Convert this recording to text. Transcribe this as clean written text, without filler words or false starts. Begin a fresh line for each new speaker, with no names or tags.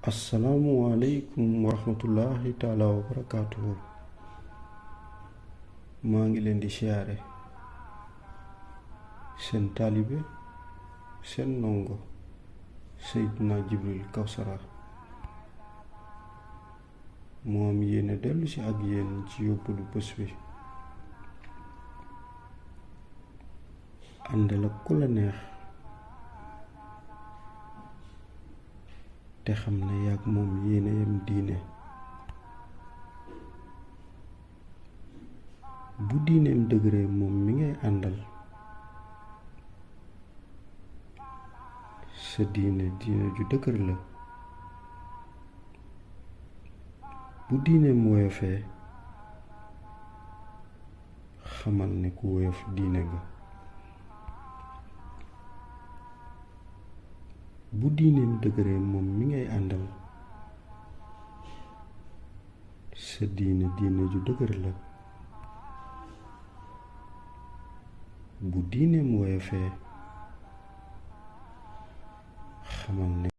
asalaamualeykum wa rahmatullahi taala wa barakaatuhu. maa ngi leen di siyaare seen taalibe seen ndongo Seydina Jibril Kawsara moom yéene dellu si ak yéen ci yóbbalu bés bi. àndal ak ku la neex te xam ne yàgg moom yéene yam diine. bu diineem dëgëree moom mi ngay àndal sa diine ju dëgër la. bu diineem woyofee xamal ne ku woyof diine nga. bu diineem dëgëree moom mi ngay àndal sa diine ju dëgër la. bu diineem woyofee xamal ne